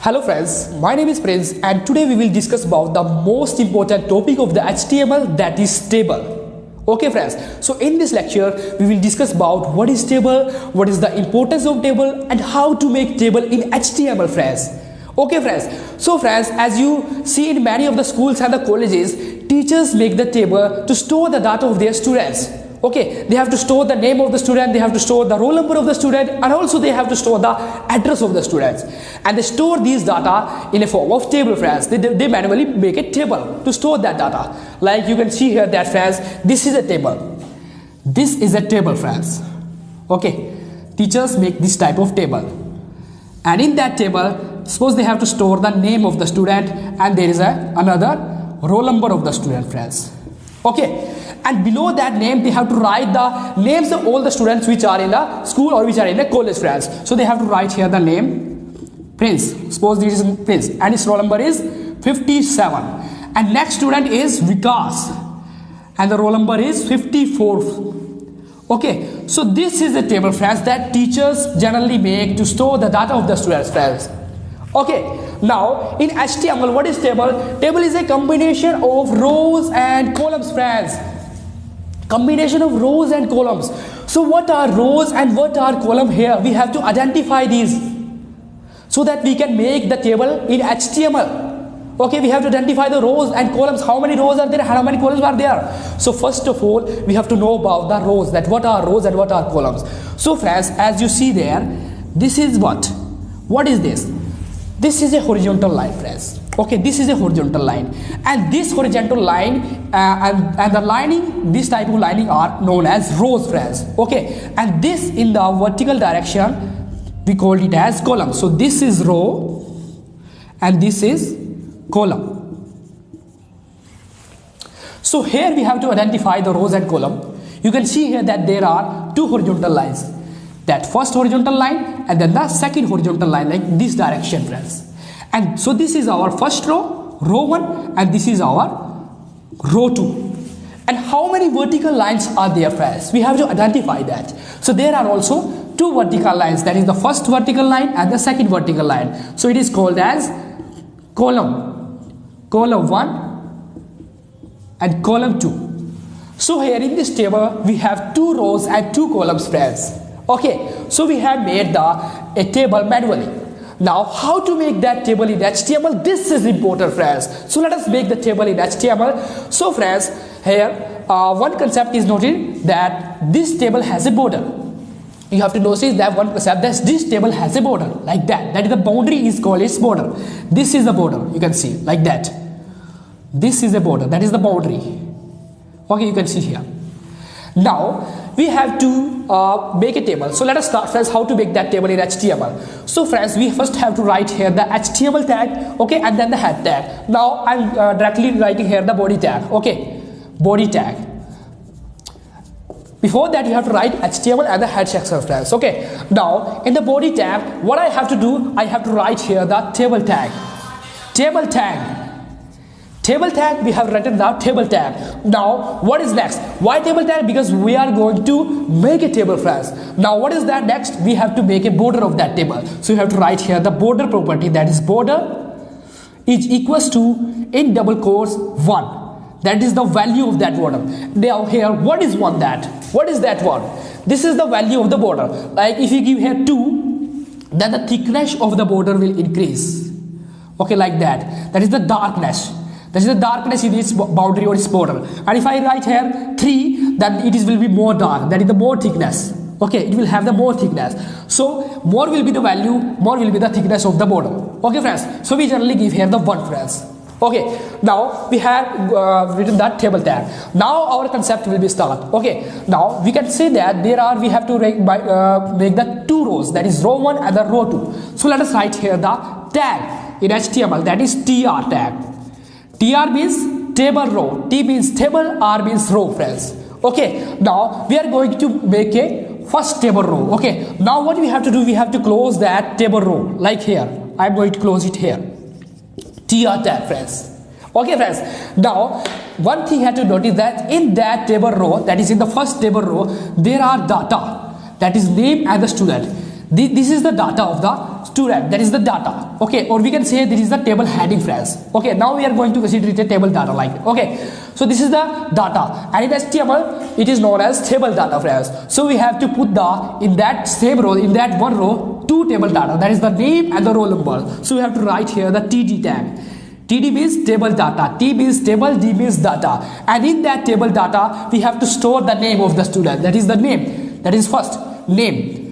Hello friends, my name is Prince and today we will discuss about the most important topic of the HTML, that is table. Okay friends, so in this lecture we will discuss about what is table, what is the importance of table and how to make table in HTML friends. Okay friends, so friends, as you see in many of the schools and the colleges, teachers make the table to store the data of their students. Okay, they have to store the name of the student, they have to store the roll number of the student, and also they have to store the address of the students. And they store these data in a form of table friends. They manually make a table to store that data. Like you can see here that friends, this is a table. This is a table friends. Okay, teachers make this type of table. And in that table, suppose they have to store the name of the student and there is another roll number of the student friends. Okay, and below that name they have to write the names of all the students which are in the school or which are in the college friends. So they have to write here the name Prince. Suppose this is Prince and his roll number is 57. And next student is Vikas and the roll number is 54. Okay, so this is the table friends that teachers generally make to store the data of the students friends. Okay, now in HTML, what is table? Table is a combination of rows and columns friends. Combination of rows and columns. So what are rows and what are columns here? We have to identify these so that we can make the table in HTML. Okay, we have to identify the rows and columns. How many rows are there? How many columns are there? So first of all, we have to know about the rows, that what are rows and what are columns. So friends, as you see there, this is what? What is this? This is a horizontal line friends. Okay, this is a horizontal line, and this horizontal line and the lining, this type of lining are known as rows friends. Okay, and this in the vertical direction we call it as column. So this is row and this is column. So here we have to identify the rows and column. You can see here that there are two horizontal lines, that first horizontal line and then the second horizontal line, like this direction friends. And so this is our first row, row 1, and this is our row 2. And how many vertical lines are there friends? We have to identify that. So there are also two vertical lines, that is the first vertical line and the second vertical line. So it is called as column 1 and column 2. So here in this table we have two rows and two columns friends. Okay, so we have made a table manually. Now how to make that table in HTML? This is important friends. So let us make the table in HTML. So friends, here one concept is noted, that this table has a border. You have to notice that one concept, that this table has a border like that. That is the boundary is called its border. This is the border, you can see like that. This is a border, that is the boundary. Okay, you can see here. Now we have to make a table. So let us start friends how to make that table in HTML. So friends, we first have to write here the HTML tag, okay, and then the head tag. Now I'm directly writing here the body tag. Okay, body tag. Before that you have to write HTML and the head section friends. Okay, now in the body tag, what I have to do, I have to write here the table tag. Table tag. Table tag, we have written the table tag. Now what is next? Why table tag? Because we are going to make a table friends. Now what is that next? We have to make a border of that table. So you have to write here the border property, that is border is equals to, in double quotes, 1. That is the value of that border. Now here, what is 1 that? What is that 1? This is the value of the border. Like if you give here 2, then the thickness of the border will increase. Okay, like that. That is the darkness. That is the darkness in its boundary or its border. And if I write here 3, then it will be more dark. That is the more thickness. Okay, it will have the more thickness. So more will be the value, more will be the thickness of the border. Okay friends, so we generally give here the 1 friends. Okay, now we have written that table tag. Now our concept will be start. Okay, now we can say that we have to make the two rows, that is row 1 and the row 2. So let us write here the tag in HTML, that is tr tag. TR means table row, T means table, R means row friends. Okay, now we are going to make a first table row. Okay, now what we have to do, we have to close that table row like here. I am going to close it here. TR tag friends. Okay friends, now one thing you have to notice, that in that table row, that is in the first table row, there are data, that is name and the student. This is the data of the student, that is the data. Okay, or we can say this is the table heading friends. Okay, now we are going to consider it a table data like. Okay, so this is the data, and in HTML it is known as table data friends. So we have to put the in that same row, in that one row, two table data, that is the name and the roll number. So we have to write here the TD tag. TD means table data, T means table, D means data, and in that table data we have to store the name of the student, that is the name, that is first name,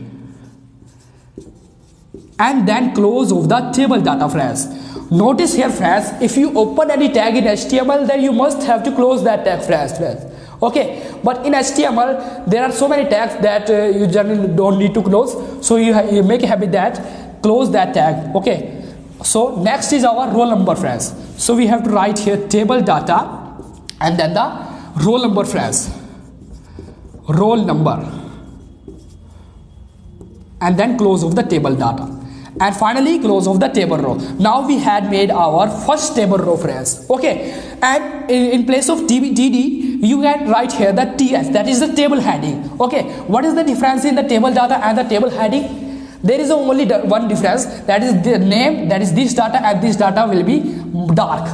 and then close of the table data friends. Notice here friends, if you open any tag in HTML, then you must have to close that tag friends. Okay, but in HTML there are so many tags that you generally don't need to close, so you make a habit that close that tag. Okay, so next is our roll number friends. So we have to write here table data and then the roll number friends, roll number, and then close of the table data, and finally close of the table row. Now we had made our first table row friends. Okay, and in place of TD you can write here the TS, that is the table heading. Okay, what is the difference in the table data and the table heading? There is only one difference, that is the name, that is this data, and this data will be dark.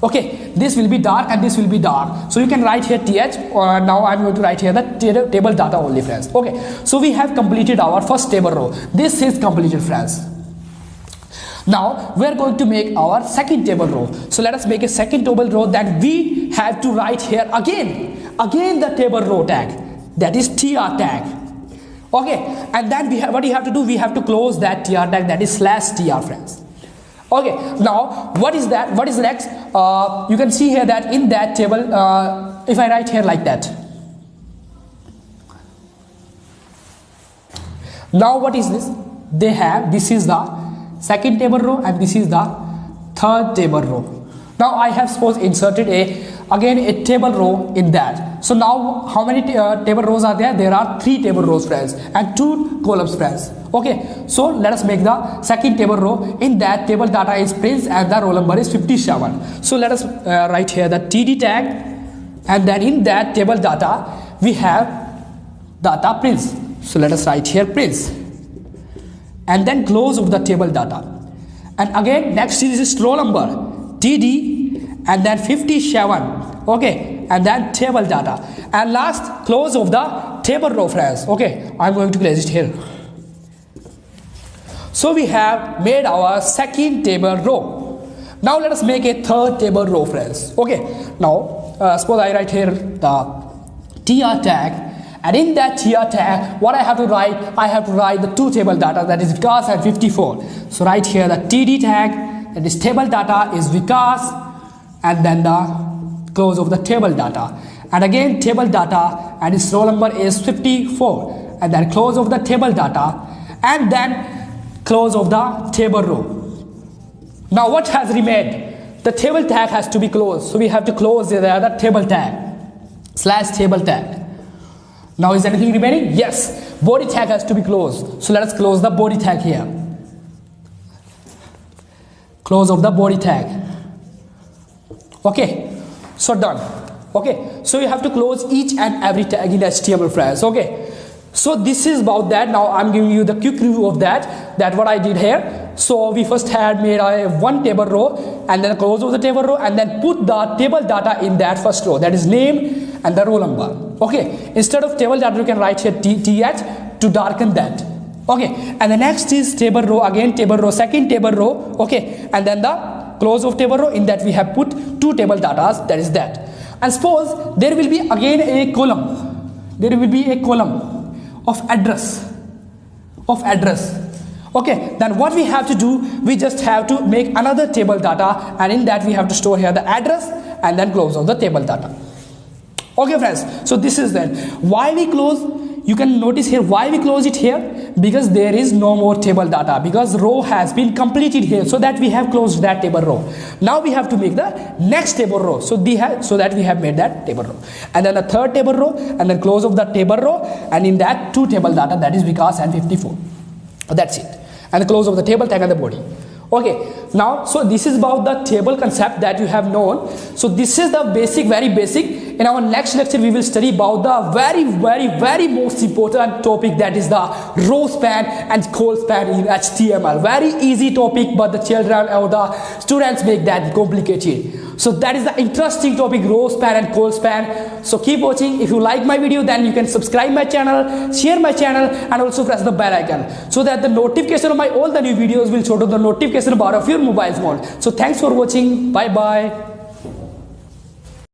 Okay, this will be dark and this will be dark. So you can write here TH, or now I'm going to write here the table data only friends. Okay, so we have completed our first table row. This is completed friends. Now we are going to make our second table row. So let us make a second table row, that we have to write here again the table row tag, that is TR tag. Okay, and then what you have to do, we have to close that TR tag, that is /TR friends. Okay, now what is that? What is next? You can see here that in that table, if I write here like that, now what is this? They have, this is the second table row and this is the third table row. Now I have suppose inserted again a table row in that. So now how many table rows are there? There are 3 table rows friends and 2 columns friends. Okay, so let us make the second table row. In that table data is prince and the roll number is 57. So let us write here the TD tag, and then in that table data we have data prince. So let us write here prince, and then close of the table data, and again next is this roll number TD and then 57. Okay, and then table data, and last close of the table row friends. Okay, I'm going to place it here. So we have made our second table row. Now let us make a third table row friends. Okay, now suppose I write here the TR tag, and in that TR tag what I have to write? I have to write the 2 table data, that is Vikas and 54. So write here the TD tag, that is table data is Vikas, and then the close of the table data, and again table data and its roll number is 54, and then close of the table data, and then close of the table row. Now what has remained? The table tag has to be closed, so we have to close the other table tag /table tag. Now is anything remaining? Yes, body tag has to be closed, so let us close the body tag here, close of the body tag. Okay, so done. Okay, so you have to close each and every tag in HTML friends. Okay, so this is about that. Now I'm giving you the quick review of that what I did here. So we first had made a one table row, and then close of the table row, and then put the table data in that first row, that is name and the roll number. Okay, instead of table data you can write here TH to darken that. Okay, and the next is table row, again table row, second table row. Okay, and then the close of table row, in that we have put 2 table data, that is that. And suppose there will be again a column, there will be a column of address. Okay, then what we have to do, we just have to make another table data, and in that we have to store here the address and then close of the table data. Okay friends, so this is then why we close. You can notice here why we close it here, because there is no more table data, because row has been completed here, so that we have closed that table row. Now we have to make the next table row, so that we have made that table row, and then the third table row, and then close of the table row, and in that 2 table data, that is Vikas and 54. That's it, and the close of the table tag and the body. Okay, now so this is about the table concept that you have known. So this is the basic, very basic. in our next lecture we will study about the very most important topic, that is the rowspan and colspan in HTML. Very easy topic, but the children or the students make that complicated. So that is the interesting topic, rowspan and colspan. So keep watching. If you like my video, then you can subscribe my channel, share my channel, and also press the bell icon so that the notification of my all the new videos will show to the notification bar of your mobile phone. So thanks for watching. Bye bye.